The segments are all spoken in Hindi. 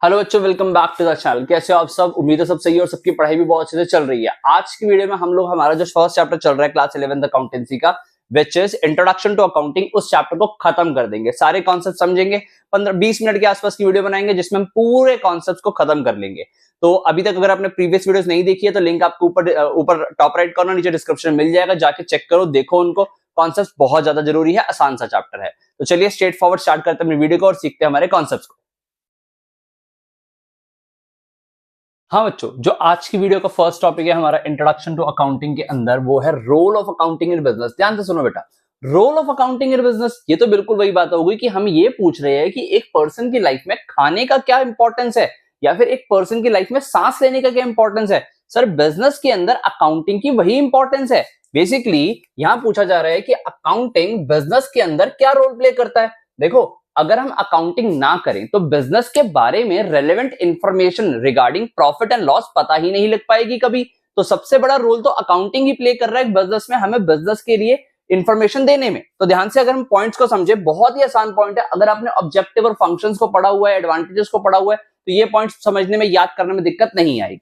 हेलो बच्चों, welcome back to the channel. कैसे हो आप सब? उम्मीद है सब सही है और सबकी पढ़ाई भी बहुत अच्छे से चल रही है। आज की वीडियो में हम लोग हमारा जो फर्स्ट चैप्टर चल रहा है क्लास 11th अकाउंटेंसी का, which is introduction to accounting, उस चैप्टर को खत्म कर देंगे। सारे कॉन्सेप्ट समझेंगे। 15-20 मिनट के आसपास की वीडियो बनाएंगे जिसमें हम पूरे कॉन्सेप्ट को खत्म कर लेंगे। तो अभी तक अगर आपने प्रीवियस वीडियोस नहीं देखी है तो लिंक आपको ऊपर टॉप राइट कॉर्नर नीचे डिस्क्रिप्शन में मिल जाएगा, जाके चेक करो, देखो उनको। कॉन्सेप्ट बहुत ज्यादा जरूरी है, आसान सा चैप्टर है। तो चलिए स्ट्रेट फॉरवर्ड स्टार्ट करते हैं अपनी वीडियो को और सीखते हैं हमारे कॉन्सेप्ट को। हाँ बच्चों, जो आज की वीडियो का फर्स्ट टॉपिक है हमारा इंट्रोडक्शन टू अकाउंटिंग के अंदर, वो है role of accounting in business. ध्यान से सुनो बेटा, role of accounting in business, ये तो बिल्कुल वही बात होगी कि हम ये पूछ रहे हैं कि एक पर्सन की लाइफ में खाने का क्या इंपॉर्टेंस है, या फिर एक पर्सन की लाइफ में सांस लेने का क्या इंपॉर्टेंस है। सर, बिजनेस के अंदर अकाउंटिंग की वही इंपॉर्टेंस है। बेसिकली यहां पूछा जा रहा है कि अकाउंटिंग बिजनेस के अंदर क्या रोल प्ले करता है। देखो, अगर हम अकाउंटिंग ना करें तो बिजनेस के बारे में relevant information regarding profit and loss पता ही नहीं लग पाएगी कभी। तो सबसे बड़ा रोल तो अकाउंटिंग ही प्ले कर रहा है बिजनेस में, हमें बिजनेस के लिए इंफॉर्मेशन देने में। तो ध्यान से अगर हम पॉइंट्स को समझे, बहुत ही आसान पॉइंट है। अगर आपने ऑब्जेक्टिव और फंक्शंस को पढ़ा हुआ है, एडवांटेजेस को पढ़ा हुआ है, तो ये पॉइंट्स समझने में, याद करने में दिक्कत नहीं आएगी।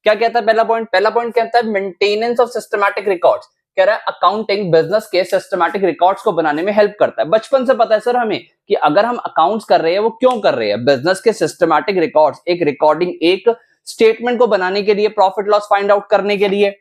क्या कहता है पहला पॉइंट कहता है मेंटेनेंस ऑफ सिस्टमैटिक रिकॉर्ड्स। कह रहा है अकाउंटिंग बिजनेस के सिस्टमैटिक रिकॉर्ड्स को बनाने में हेल्प करता है। बचपन से पता है सर हमें कि अगर हम अकाउंट्स कर रहे हैं, वो क्यों कर रहे हैं? बिजनेस के सिस्टमैटिक रिकॉर्ड्स, एक रिकॉर्डिंग, एक स्टेटमेंट को बनाने के लिए, प्रॉफिट लॉस फाइंड आउट करने के लिए।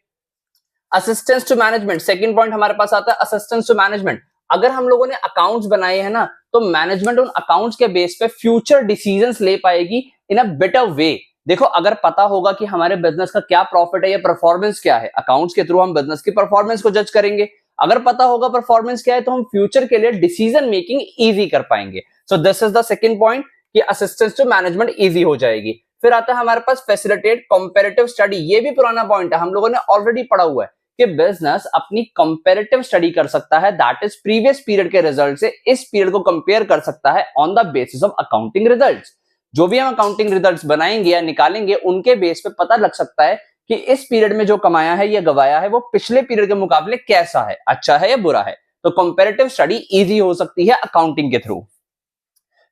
Assistance to management, second point हमारे पास आता है असिस्टेंस टू मैनेजमेंट। अगर हम लोगों ने अकाउंट्स बनाए हैं ना, तो मैनेजमेंट उन अकाउंट्स के बेस पे फ्यूचर डिसीजंस ले पाएगी इन अ बेटर वे। देखो, अगर पता होगा कि हमारे बिजनेस का क्या प्रॉफिट है या परफॉर्मेंस क्या है, अकाउंट्स के थ्रू हम बिजनेस की परफॉर्मेंस को जज करेंगे। अगर पता होगा परफॉर्मेंस क्या है, तो हम फ्यूचर के लिए डिसीजन मेकिंग इजी कर पाएंगे। So this is the second point कि असिस्टेंस टू मैनेजमेंट इजी हो जाएगी। फिर आता है हमारे पास फैसिलिटेट कंपैरेटिव स्टडी। ये भी पुराना पॉइंट है, हम लोगों ने ऑलरेडी पढ़ा हुआ है कि बिजनेस अपनी कंपैरेटिव स्टडी कर सकता है, दैट इज प्रीवियस पीरियड के रिजल्ट से इस पीरियड को कंपेयर कर सकता है on the basis of accounting results. जो भी हम अकाउंटिंग रिजल्ट्स बनाएंगे या निकालेंगे, उनके बेस पे पता लग सकता है कि इस पीरियड में जो कमाया है या गवाया है, वो पिछले पीरियड के मुकाबले कैसा है, अच्छा है या बुरा है। तो कंपैरेटिव स्टडी इजी हो सकती है अकाउंटिंग के थ्रू।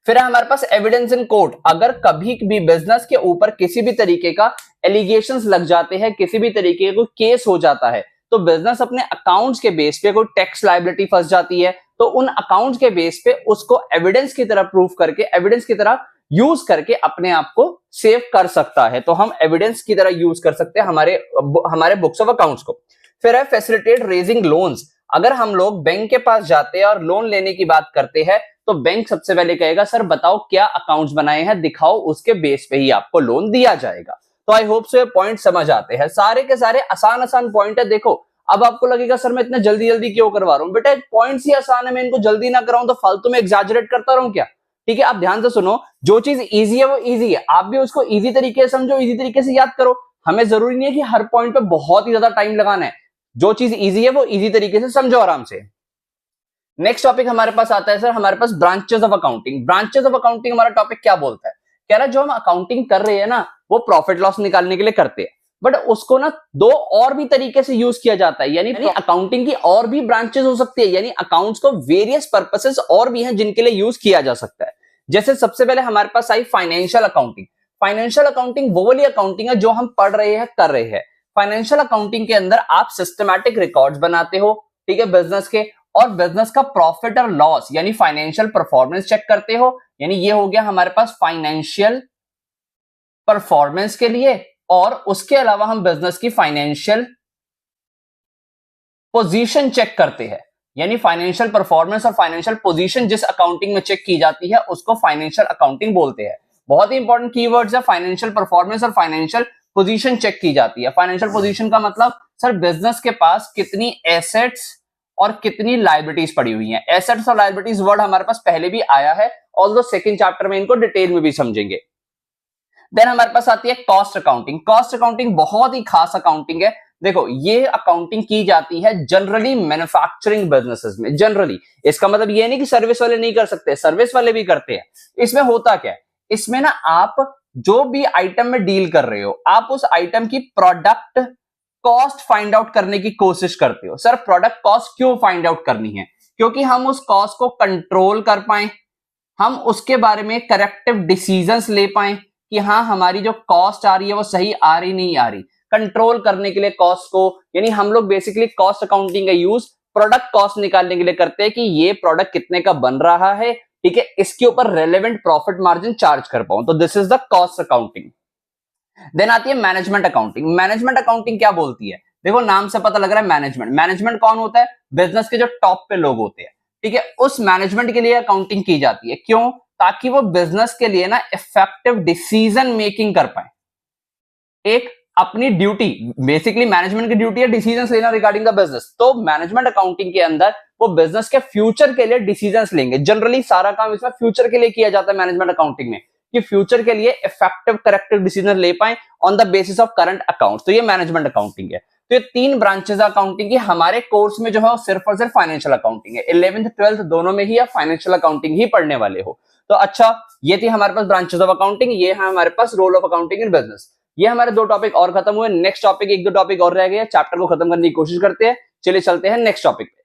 फिर है हमारे पास एविडेंस इन कोर्ट। अगर कभी भी बिजनेस के ऊपर किसी भी तरीके का एलिगेशंस लग जाते हैं, किसी भी तरीके का केस हो जाता है, तो बिजनेस अपने अकाउंट्स के बेस पे कोई टैक्स लायबिलिटी फंस जाती है, तो उन अकाउंट्स के बेस पे उसको एविडेंस की तरह प्रूफ करके, एविडेंस की तरह यूज करके अपने आप को सेव कर सकता है। तो हम एविडेंस की तरह यूज कर सकते हैं हमारे बुक्स ऑफ अकाउंट्स को। फिर है फैसिलिटेट रेजिंग लोन्स। अगर हम लोग बैंक के पास जाते हैं और लोन लेने की बात करते हैं, तो बैंक सबसे पहले कहेगा, सर बताओ क्या अकाउंट्स बनाए हैं, दिखाओ, उसके बेस पे ही आपको लोन दिया जाएगा। तो आई होप सो ये पॉइंट समझ आते हैं। सारे के सारे आसान आसान पॉइंट है। देखो, अब आपको लगेगा सर मैं इतना जल्दी जल्दी क्यों करवा रहा हूं? बेटा, पॉइंट्स ही आसान है, मैं इनको जल्दी ना कराऊं तो फालतू में एग्जैजरेट करता रहूं क्या? ठीक है, आप ध्यान से सुनो। जो चीज इजी है वो इजी है, आप भी उसको इजी तरीके से समझो, इजी तरीके से याद करो। हमें जरूरी नहीं है कि हर पॉइंट पे बहुत ही ज्यादा टाइम लगाना है। जो चीज इजी है वो इजी तरीके से समझो आराम से। नेक्स्ट टॉपिक हमारे पास आता है सर, हमारे पास branches of accounting. Branches of accounting हमारा टॉपिक क्या बोलता है? कह रहा है जो हम अकाउंटिंग कर रहे हैं ना, वो प्रॉफिट लॉस निकालने के लिए करते हैं, बट उसको ना दो और भी तरीके से यूज किया जाता है। यानी अकाउंटिंग की और भी ब्रांचेस हो सकती है, यानी अकाउंट्स को वेरियस पर्पसेस और भी हैं जिनके लिए यूज किया जा सकता है। जैसे सबसे पहले हमारे पास आई फाइनेंशियल अकाउंटिंग। फाइनेंशियल अकाउंटिंग वो वाली अकाउंटिंग है जो हम पढ़ रहे हैं, कर रहे हैं। फाइनेंशियल अकाउंटिंग के अंदर आप सिस्टमैटिक रिकॉर्ड्स बनाते हो, ठीक है, बिजनेस के, और बिजनेस का प्रॉफिट और लॉस यानी फाइनेंशियल परफॉर्मेंस चेक करते हो। यानी ये हो गया हमारे पास फाइनेंशियल परफॉर्मेंस के लिए, और उसके अलावा हम बिजनेस की फाइनेंशियल पोजीशन चेक करते हैं। यानी फाइनेंशियल परफॉर्मेंस और फाइनेंशियल पोजीशन जिस अकाउंटिंग में चेक की जाती है, उसको फाइनेंशियल अकाउंटिंग बोलते हैं। बहुत ही इंपॉर्टेंट कीवर्ड्स है, फाइनेंशियल परफॉर्मेंस और फाइनेंशियल पोजीशन चेक की जाती है। फाइनेंशियल पोजीशन का मतलब सर बिजनेस के पास कितनी एसेट्स और कितनी लायबिलिटीज पड़ी हुई हैं। एसेट्स और लायबिलिटीज वर्ड हमारे पास पहले भी आया है, ऑल्दो सेकंड चैप्टर में इनको डिटेल में भी समझेंगे। देन हमारे पास आती है कॉस्ट अकाउंटिंग। कॉस्ट अकाउंटिंग बहुत ही खास अकाउंटिंग है। देखो, ये अकाउंटिंग की जाती है जनरली मैन्युफैक्चरिंग बिजनेसेस में। जनरली इसका मतलब ये नहीं कि सर्विस वाले नहीं कर सकते, सर्विस वाले भी करते हैं। इसमें होता क्या है, इसमें ना आप जो भी आइटम में डील कर रहे हो, आप उस आइटम की प्रोडक्ट कॉस्ट फाइंड आउट करने की कोशिश करते हो। सर प्रोडक्ट कॉस्ट क्यों फाइंड आउट करनी है? क्योंकि हम उस कॉस्ट को कंट्रोल कर पाए, हम उसके बारे में करेक्टिव डिसीजंस ले पाए, कि हाँ हमारी जो कॉस्ट आ रही है वो सही आ रही नहीं आ रही, कंट्रोल करने के लिए कॉस्ट को, यानी हम लोग बेसिकली कॉस्ट अकाउंटिंग का यूज प्रोडक्ट कॉस्ट निकालने के लिए करते हैं कि ये प्रोडक्ट कितने का बन रहा है, ठीक है, इसके ऊपर रेलेवेंट प्रॉफिट मार्जिन चार्ज कर पाऊं, तो this is the cost accounting. Then आती है मैनेजमेंट अकाउंटिंग। मैनेजमेंट अकाउंटिंग क्या बोलती है, देखो नाम से पता लग रहा है मैनेजमेंट, मैनेजमेंट कौन होता है, बिजनेस के जो टॉप पे लोग होते हैं, ठीक है, उस मैनेजमेंट के लिए अकाउंटिंग की जाती है, क्यों, ताकि वो बिजनेस के लिए ना इफेक्टिव डिसीजन मेकिंग कर पाए। एक अपनी ड्यूटी, बेसिकली मैनेजमेंट की ड्यूटी है डिसीजंस लेना रिगार्डिंग द बिजनेस, तो मैनेजमेंट अकाउंटिंग के अंदर वो बिजनेस के फ्यूचर के लिए डिसीजंस लेंगे। जनरली सारा काम इसमें फ्यूचर के लिए किया जाता है मैनेजमेंट अकाउंटिंग में, कि फ्यूचर के लिए इफेक्टिव करेक्टिव डिसीजन ले पाए on the basis of current account, तो ये मैनेजमेंट अकाउंटिंग है। तो ये तीन ब्रांचेस अकाउंटिंग की और कोर्स में जो है सिर्फ और सिर्फ फाइनेंशियल अकाउंटिंग है। 11th 12th दोनों में ही आप फाइनेंशियल अकाउंटिंग ही पढ़ने वाले हो। तो अच्छा, ये थी हमारे पास ब्रांचेस ऑफ अकाउंटिंग, ये है हमारे पास role of accounting in business. ये हमारे दो टॉपिक और खत्म हुए। नेक्स्ट टॉपिक, एक दो टॉपिक और रह गए, चैप्टर को खत्म करने की कोशिश करते हैं। चलिए चलते हैं नेक्स्ट टॉपिक पे।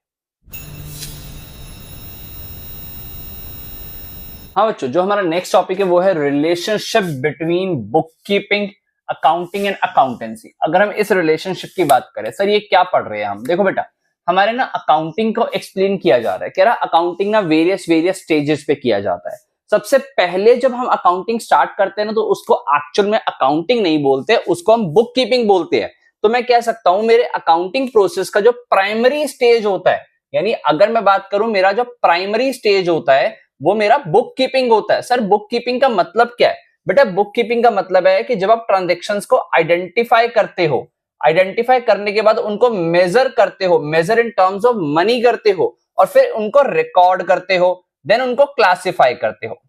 हाँ बच्चों, जो हमारा नेक्स्ट टॉपिक है वो है relationship between book keeping, accounting and accountancy. अगर हम इस रिलेशनशिप की बात करें, सर ये क्या पढ़ रहे हैं हम, देखो बेटा हमारे ना अकाउंटिंग को एक्सप्लेन किया जा रहा है, कह रहा अकाउंटिंग ना वेरियस स्टेजेस पे किया जाता है। सबसे पहले जब हम अकाउंटिंग स्टार्ट करते हैं ना, तो उसको एक्चुअल में अकाउंटिंग नहीं बोलते, उसको हम बुक कीपिंग बोलते हैं। तो मैं कह सकता हूं मेरे अकाउंटिंग प्रोसेस का जो प्राइमरी स्टेज होता है, यानी अगर मैं बात करूं मेरा जो प्राइमरी स्टेज होता है वो मेरा बुक कीपिंग होता है। सर बुक कीपिंग का मतलब क्या है, बेटा बुक कीपिंग का मतलब है कि जब आप ट्रांजैक्शंस को आइडेंटिफाई करते हो, आइडेंटिफाई करने के बाद उनको मेजर करते हो, measure in terms of money करते हो, और फिर उनको रिकॉर्ड करते हो, देन उनको क्लासिफाई करते हो।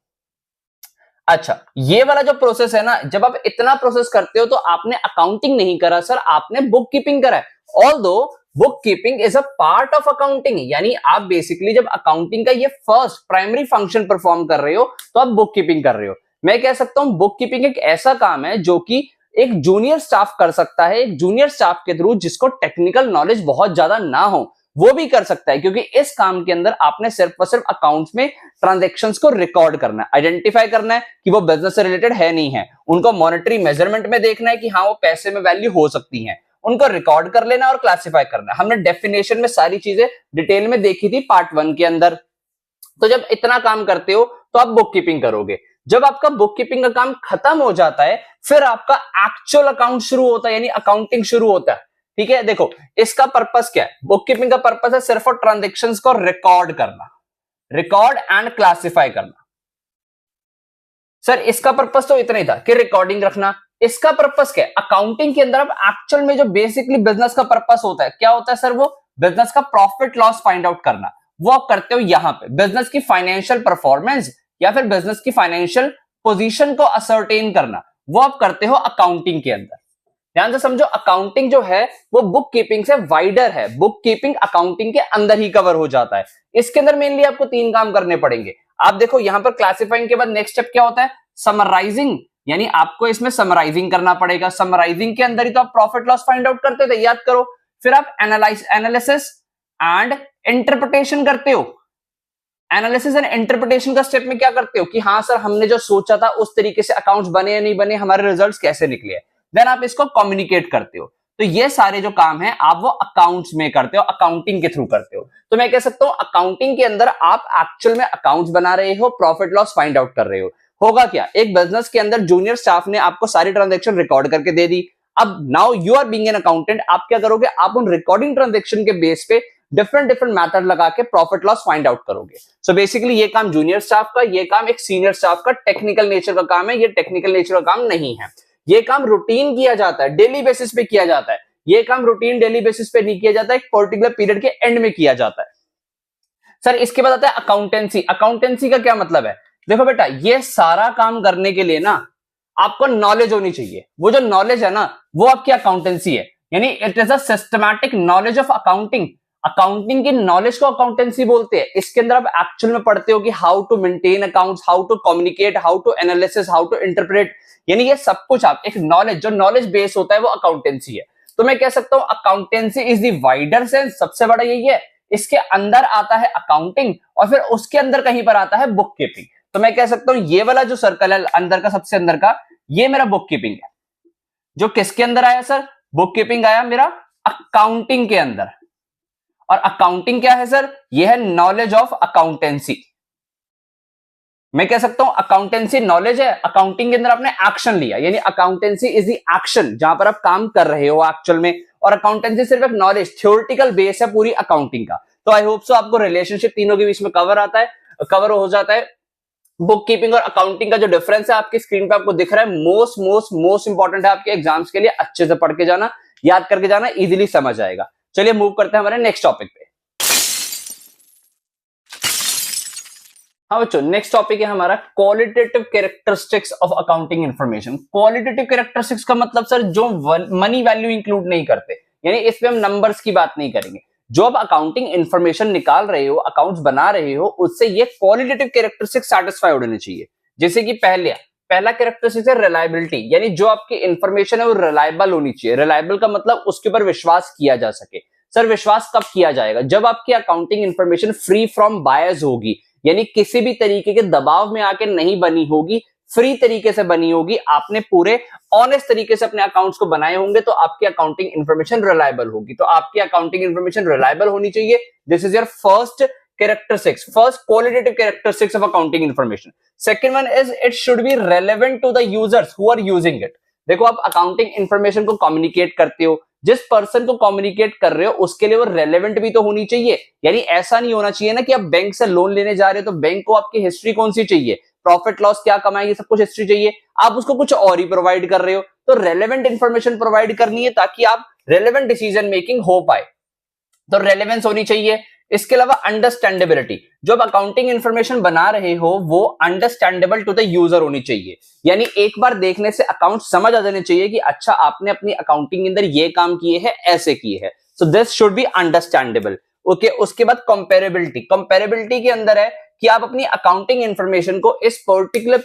अच्छा, ये वाला जो प्रोसेस है ना, जब आप इतना प्रोसेस करते हो तो आपने अकाउंटिंग नहीं करा सर, आपने बुक कीपिंग करा है। Although book keeping is a part of accounting, यानी आप बेसिकली जब अकाउंटिंग का ये फर्स्ट प्राइमरी फंक्शन परफॉर्म कर रहे हो तो आप बुक कीपिंग कर रहे हो। मैं कह सकता हूं बुक कीपिंग एक ऐसा काम है जो कि एक जूनियर स्टाफ कर सकता है, एक जूनियर स्टाफ के थ्रू जिसको टेक्निकल नॉलेज बहुत ज्यादा ना हो वो भी कर सकता है, क्योंकि इस काम के अंदर आपने सिर्फ और सिर्फ अकाउंट्स में ट्रांजैक्शंस को रिकॉर्ड करना है, आइडेंटिफाई करना है कि वो बिजनेस से रिलेटेड है नहीं है, उनको मॉनेटरी मेजरमेंट में देखना है कि हाँ वो पैसे में वैल्यू हो सकती है, उनको रिकॉर्ड कर लेना और क्लासिफाई करना। हमने डेफिनेशन में सारी चीजें डिटेल में देखी थी पार्ट 1 के अंदर। तो जब इतना काम करते हो तो आप बुक कीपिंग करोगे। जब आपका बुक कीपिंग का काम खत्म हो जाता है फिर आपका एक्चुअल अकाउंट शुरू होता है, यानी अकाउंटिंग शुरू होता है। ठीक है, देखो इसका पर्पस क्या है, बुक कीपिंग का पर्पस है सिर्फ और ट्रांजैक्शंस को रिकॉर्ड करना, रिकॉर्ड एंड क्लासिफाई करना। सर इसका पर्पस तो इतना ही था कि रिकॉर्डिंग रखना। इसका पर्पस क्या है, अकाउंटिंग के अंदर अब एक्चुअल में जो बेसिकली बिजनेस का पर्पस होता है क्या होता है सर, वो बिजनेस का प्रॉफिट लॉस फाइंड आउट करना। वो आप करते हो यहां पे बिजनेस की फाइनेंशियल परफॉर्मेंस या फिर बिजनेस की फाइनेंशियल पोजीशन को असर्टेन करना, वो आप करते हो अकाउंटिंग के अंदर। ध्यान से समझो, अकाउंटिंग जो है वो बुक कीपिंग से वाइडर है, बुक कीपिंग अकाउंटिंग के अंदर ही कवर हो जाता है। इसके अंदर मेनली आपको 3 काम करने पड़ेंगे। आप देखो यहां पर क्लासिफाइंग के बाद नेक्स्ट स्टेप क्या होता है, समराइजिंग, यानी आपको इसमें समराइजिंग करना पड़ेगा। समराइजिंग के अंदर ही तो आप प्रॉफिट लॉस फाइंड आउट करते थे, याद करो। फिर आप एनालिसिस एंड इंटरप्रिटेशन करते हो। एनालिसिस एंड इंटरप्रिटेशन का स्टेप में क्या करते हो कि हाँ सर हमने जो सोचा था उस तरीके से अकाउंट्स बने या नहीं बने, हमारे रिजल्ट्स कैसे निकले, देन आप इसको कम्युनिकेट करते हो। तो ये सारे जो काम है आप वो अकाउंट्स में करते हो, अकाउंटिंग के थ्रू करते हो। तो मैं कह सकता हूं अकाउंटिंग के अंदर आप एक्चुअल में अकाउंट्स बना रहे हो, प्रॉफिट लॉस फाइंड आउट कर रहे हो। होगा क्या, एक बिजनेस के अंदर जूनियर स्टाफ ने आपको सारी ट्रांजैक्शन रिकॉर्ड करके दे दी। अब now you are being an accountant, आप क्या करोगे, आप उन रिकॉर्डिंग ट्रांजैक्शन के बेस पे डिफरेंट मेथड लगा के प्रॉफिट लॉस फाइंड आउट करोगे। सो बेसिकली ये काम जूनियर स्टाफ का, ये काम एक सीनियर स्टाफ का टेक्निकल नेचर का काम है, ये टेक्निकल नेचर का काम नहीं है। ये काम रूटीन किया जाता है, डेली बेसिस पे किया जाता है। ये काम रूटीन डेली बेसिस पे नहीं किया जाता, एक पर्टिकुलर पीरियड के एंड में किया जाता है। सर इसके बाद आता है अकाउंटेंसी। अकाउंटेंसी का क्या मतलब है, देखो बेटा ये सारा काम करने के लिए ना आपको नॉलेज होनी चाहिए। वो जो नॉलेज है ना वो आपकी अकाउंटेंसी है, यानी it is a systematic knowledge of accounting. Accounting की नॉलेज को अकाउंटेंसी बोलते हैं। इसके अंदर आप एक्चुअल में पढ़ते हो कि how to maintain accounts, how to communicate, how to analysis, how to interpret, यानी ये सब कुछ आप एक नॉलेज, जो नॉलेज बेस होता है वो अकाउंटेंसी है। तो मैं कह सकता हूं accountancy is the wider sense, सबसे बड़ा यही है। इसके अंदर आता है अकाउंटिंग और फिर उसके अंदर कहीं पर आता है बुक कीपिंग। तो मैं कह सकता हूं ये वाला जो सर्कल है अंदर का, सबसे अंदर का, ये मेरा बुक कीपिंग है, जो किसके अंदर आया सर? बुक कीपिंग आया मेरा अकाउंटिंग के अंदर। और अकाउंटिंग क्या है सर? ये है नॉलेज ऑफ अकाउंटेंसी। मैं कह सकता हूं अकाउंटेंसी नॉलेज है, अकाउंटिंग के अंदर आपने एक्शन लिया, यानी अकाउंटेंसी इज द एक्शन जहां पर आप काम कर रहे हो एक्चुअल में, और अकाउंटेंसी सिर्फ एक नॉलेज थ्योरेटिकल बेस है पूरी अकाउंटिंग का। तो आई होप सो आपको रिलेशनशिप तीनों के बीच में कवर हो जाता है। बुक कीपिंग और अकाउंटिंग का जो डिफरेंस है आपकी स्क्रीन पे आपको दिख रहा है। मोस्ट इंपॉर्टेंट है आपके एग्जाम्स के लिए, अच्छे से पढ़ के जाना, याद करके जाना, इजीली समझ आएगा। चलिए मूव करते हैं हमारे नेक्स्ट टॉपिक पे। हाँ बच्चों, नेक्स्ट टॉपिक है हमारा qualitative characteristics of accounting information. Qualitative characteristics का मतलब सर जो मनी वैल्यू इंक्लूड नहीं करते, यानी इसमें हम नंबर्स की बात नहीं करेंगे। जो आप अकाउंटिंग इंफॉर्मेशन निकाल रहे हो, अकाउंट्स बना रहे हो, उससे ये क्वालिटेटिव कैरेक्टरिस्टिक्स सैटिस्फाइड होने चाहिए। जैसे कि पहला कैरेक्टरिस्टिक है रिलायबिलिटी, यानी जो आपकी इंफॉर्मेशन है वो रिलायबल होनी चाहिए। रिलायबल का मतलब उसके ऊपर विश्वास किया जा सके। सर विश्वास कब किया जाएगा? जब आपकी अकाउंटिंग इंफॉर्मेशन फ्री फ्रॉम बायस होगी, यानी किसी भी तरीके के दबाव में आके नहीं बनी होगी, फ्री तरीके से बनी होगी, आपने पूरे ऑनेस्ट तरीके से अपने अकाउंट्स को बनाए होंगे, तो आपकी अकाउंटिंग इंफॉर्मेशन रिलायबल होगी। तो आपकी अकाउंटिंग इंफॉर्मेशन रिलायबल होनी चाहिए। This is your first characteristics, first qualitative characteristics of accounting information. Second one is it should be relevant to the users who are using it. देखो आप अकाउंटिंग इंफॉर्मेशन को कम्युनिकेट करते हो, जिस पर्सन को कम्युनिकेट कर रहे हो उसके लिए वो रेलेवेंट भी तो होनी चाहिए। यानी ऐसा नहीं होना चाहिए ना कि आप बैंक से लोन लेने जा रहे हो तो बैंक को आपकी हिस्ट्री कौन सी चाहिए, प्रॉफिट लॉस क्या कमाए, ये सब कुछ हिस्ट्री चाहिए, आप उसको कुछ और ही प्रोवाइड कर रहे हो। तो रेलेवेंट इंफॉर्मेशन प्रोवाइड करनी है ताकि आप रेलेवेंट डिसीजन मेकिंग हो पाए, तो रेलेवेंस होनी चाहिए। इसके अलावा अंडरस्टैंडेबिलिटी, जो आप अकाउंटिंग इंफॉर्मेशन बना रहे हो वो अंडरस्टैंडेबल टू द यूजर होनी चाहिए। यानी एक बार देखने से अकाउंट समझ आ जाने चाहिए कि अच्छा आपने अपनी अकाउंटिंग के अंदर ये काम किए हैं, ऐसे किए हैं। So this should be understandable. Okay, उसके बाद कंपेरेबिलिटी। कंपेरेबिलिटी के अंदर है कि आप अपनी अकाउंटिंग इंफॉर्मेशन को इस पर्टिकुलर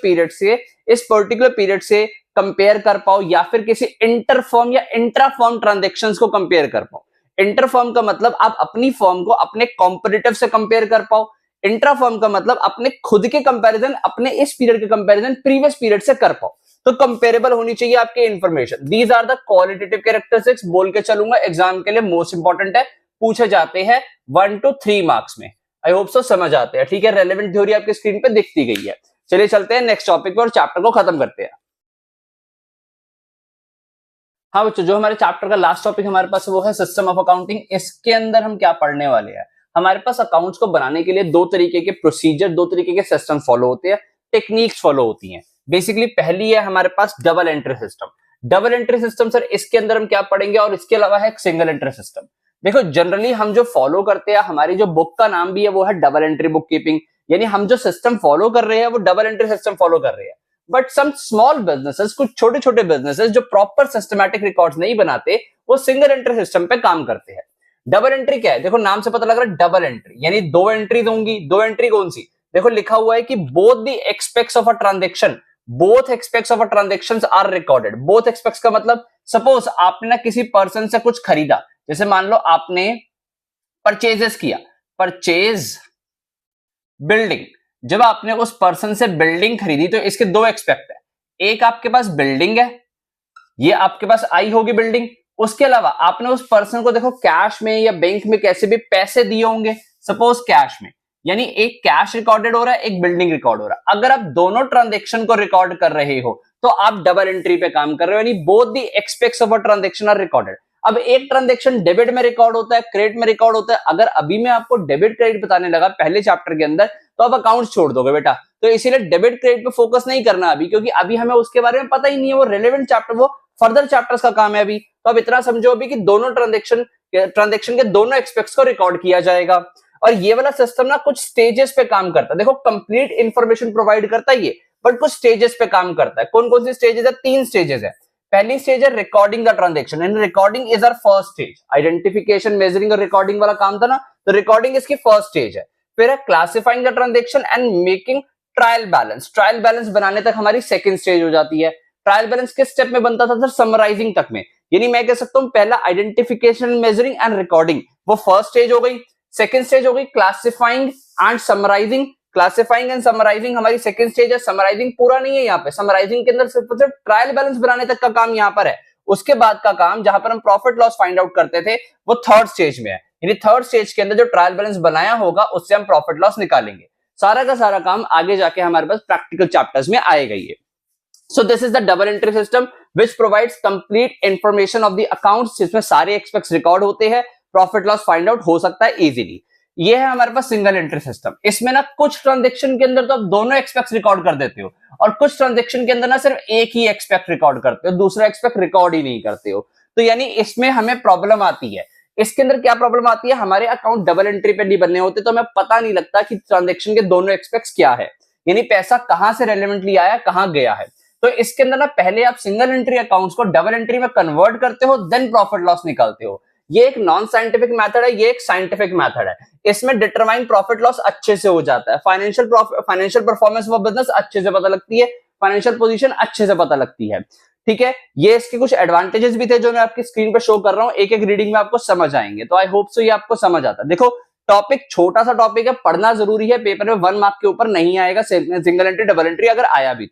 पीरियड से कंपेयर कर पाओ, या फिर किसी इंटरफॉर्म या इंट्राफॉर्म ट्रांजेक्शंस को कंपेयर कर पाओ। इंटरफॉर्म का मतलब आप अपनी फॉर्म को अपने कॉम्पिटिटिव से कंपेयर कर पाओ। इंट्राफॉर्म का मतलब अपने खुद के कंपैरिजन, अपने इस पीरियड के कंपैरिजन प्रीवियस पीरियड से कर पाओ। तो कंपेरेबल होनी चाहिए आपके information. These are the qualitative characteristics. बोल के चलूंगा, एग्जाम के लिए मोस्ट इंपॉर्टेंट है, पूछे जाते हैं 1 to 3 मार्क्स में। आई होप सो समझ आते हैं। ठीक है, रेलेवेंट थ्योरी आपकी स्क्रीन पे दिखती गई है। चलिए चलते हैं नेक्स्ट टॉपिक पे और चैप्टर को खत्म करते हैं। हाँ बच्चों, जो हमारे चैप्टर का लास्ट टॉपिक हमारे पास वो है सिस्टम ऑफ अकाउंटिंग। इसके अंदर हम क्या पढ़ने वाले हैं? हमारे पास अकाउंट्स को बनाने के लिए दो तरीके के प्रोसीजर, दो तरीके के सिस्टम फॉलो होते हैं, टेक्निक्स फॉलो होती हैं। बेसिकली पहली है हमारे पास double entry system. Double entry system sir इसके अंदर हम क्या पढ़ेंगे, और इसके अलावा है सिंगल एंट्री सिस्टम। देखो जनरली हम जो फॉलो करते हैं, हमारी जो बुक का नाम भी है वो है डबल एंट्री बुक कीपिंग, यानी हम जो सिस्टम फॉलो कर रहे हैं वो डबल एंट्री सिस्टम फॉलो कर रहे हैं। बट सम स्मॉल बिजनेसेस, कुछ छोटे छोटे बिजनेसेस जो प्रॉपर सिस्टमैटिक रिकॉर्ड्स नहीं बनाते, वो सिंगल एंट्री सिस्टम पे काम करते हैं। डबल एंट्री क्या है? देखो नाम से पता लग रहा है डबल एंट्री, यानी दो एंट्रीज होंगी। दो एंट्री कौन सी? देखो लिखा हुआ है कि both the aspects of a transaction are recorded. Both aspects का मतलब सपोज आपने ना किसी पर्सन से कुछ खरीदा, जैसे मान लो आपने परचेजेस किया, परचेज बिल्डिंग। जब आपने उस पर्सन से बिल्डिंग खरीदी तो इसके दो एक्सपेक्ट है। एक आपके पास बिल्डिंग है, ये आपके पास आई होगी बिल्डिंग। उसके अलावा आपने उस पर्सन को देखो कैश में या बैंक में कैसे भी पैसे दिए होंगे, सपोज कैश में, यानी एक कैश रिकॉर्डेड हो रहा है, एक बिल्डिंग रिकॉर्ड हो रहा है। अगर आप दोनों ट्रांजेक्शन को रिकॉर्ड कर रहे हो तो आप डबल एंट्री पे काम कर रहे हो, यानी both the aspects of a transaction are recorded. अब एक ट्रांजेक्शन डेबिट में रिकॉर्ड होता है, क्रेडिट में रिकॉर्ड होता है। अगर अभी मैं आपको डेबिट क्रेडिट बताने लगा पहले चैप्टर के अंदर तो आप अकाउंट्स छोड़ दोगे बेटा। तो इसीलिए डेबिट क्रेडिट पे फोकस नहीं करना अभी, क्योंकि अभी हमें उसके बारे में पता ही नहीं है, वो रेलेवेंट चैप्टर, वो फर्दर चैप्टर्स का काम है अभी। तो अब इतना समझो अभी कि दोनों ट्रांजेक्शन के दोनों एक्सपेक्ट्स को रिकॉर्ड किया जाएगा। और ये वाला सिस्टम ना कुछ स्टेजेस पे काम करता है। देखो कंप्लीट इंफॉर्मेशन प्रोवाइड करता है ये, बट कुछ स्टेजेस पे काम करता है। कौन कौन सी स्टेजेस है? 3 स्टेजेस है। पहली स्टेज है recording the transaction, and recording is our first stage. Identification, measuring और रिकॉर्डिंग वाला काम था ना, तो रिकॉर्डिंग इसकी फर्स्ट स्टेज है। फिर है classifying the transaction and making trial balance. Trial balance बनाने तक हमारी सेकंड स्टेज हो जाती है। ट्रायल बैलेंस किस स्टेप में बनता था सर? समराइजिंग तक में। यानी मैं कह सकता हूं पहला आइडेंटिफिकेशन, मेजरिंग एंड रिकॉर्डिंग, वो फर्स्ट स्टेज हो गई। सेकंड स्टेज हो गई classifying and summarising, classifying and summarising हमारी सेकंड स्टेज है। समराइजिंग पूरा नहीं है यहाँ पे, समराइजिंग के अंदर सिर्फ ट्रायल बैलेंस बनाने तक का काम यहाँ पर है। उसके बाद का काम जहां पर हम प्रॉफिट लॉस फाइंड आउट करते थे वो थर्ड स्टेज में है। यानी थर्ड स्टेज के अंदर जो ट्रायल बैलेंस बनाया होगा उससे हम प्रॉफिट लॉस निकालेंगे। सारा का सारा काम आगे जाके हमारे पास प्रैक्टिकल चैप्टर्स में आएगा ये। So this is the double entry system which provides complete information of the accounts, जिसमें सारे एक्सपेक्ट्स रिकॉर्ड होते हैं, प्रॉफिट लॉस फाइंड आउट हो सकता है इजीली। ये है हमारे पास सिंगल एंट्री सिस्टम। इसमें ना कुछ ट्रांजेक्शन के अंदर तो आप दोनों एक्सपेक्ट्स रिकॉर्ड कर देते हो और कुछ ट्रांजेक्शन के अंदर ना सिर्फ एक ही एक्सपेक्ट रिकॉर्ड करते हो, दूसरा एक्सपेक्ट रिकॉर्ड ही नहीं करते हो। तो यानी इसमें हमें प्रॉब्लम आती है। इसके अंदर क्या प्रॉब्लम आती है, हमारे अकाउंट डबल एंट्री पे नहीं बनने होते, तो हमें पता नहीं लगता कि ट्रांजेक्शन के दोनों एक्सपेक्ट्स क्या है, यानी पैसा कहां से रेलेवेंटली आया, कहां गया है। तो इसके अंदर ना पहले आप सिंगल एंट्री अकाउंट्स को डबल एंट्री में कन्वर्ट करते हो, देन प्रॉफिट लॉस निकालते हो। ये एक नॉन साइंटिफिक मेथड है, ये एक साइंटिफिक मेथड है। इसमें डिटरमाइन प्रॉफिट लॉस अच्छे से हो जाता है, फाइनेंशियल परफॉर्मेंस ऑफ बिजनेस अच्छे से पता लगती है, फाइनेंशियल पोजीशन अच्छे से पता लगती है। ठीक है, ये इसके कुछ एडवांटेजेस भी थे जो मैं आपकी स्क्रीन पे शो कर रहा हूं, एक एक रीडिंग में आपको समझ आएंगे। तो आई होप सो ये आपको समझ आता है। देखो टॉपिक छोटा सा टॉपिक है, पढ़ना जरूरी है, पेपर में 1 मार्क के ऊपर नहीं आएगा सिंगल एंट्री डबल एंट्री, अगर आया भी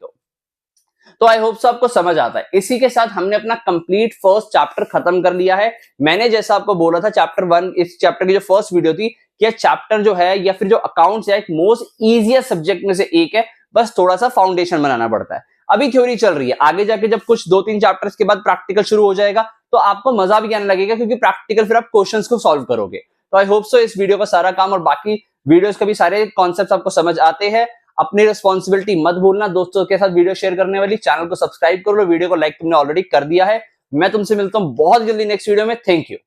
तो आई होप सो आपको समझ आता है। इसी के साथ हमने अपना कंप्लीट फर्स्ट चैप्टर खत्म कर लिया है। मैंने जैसा आपको बोला था चैप्टर 1, इस चैप्टर की जो फर्स्ट वीडियो थी, कि चैप्टर जो है या फिर जो अकाउंट्स है एक मोस्ट इजीएस्ट सब्जेक्ट में से एक है, बस थोड़ा सा फाउंडेशन बनाना पड़ता है। अभी थ्योरी चल रही है, आगे जाके जब कुछ 2-3 चैप्टर्स के बाद प्रैक्टिकल शुरू हो जाएगा तो आपको मजा भी आने लगेगा, क्योंकि प्रैक्टिकल फिर आप क्वेश्चंस को सॉल्व करोगे। तो आई होप सो इस वीडियो का सारा काम और बाकी वीडियोस का भी सारे कॉन्सेप्ट्स आपको समझ आते हैं। अपनी रिस्पॉन्सिबिलिटी मत भूलना, दोस्तों के साथ वीडियो शेयर करने वाली, चैनल को सब्सक्राइब कर लो, वीडियो को लाइक तुमने ऑलरेडी कर दिया है। मैं तुमसे मिलता हूं बहुत जल्दी नेक्स्ट वीडियो में। Thank you.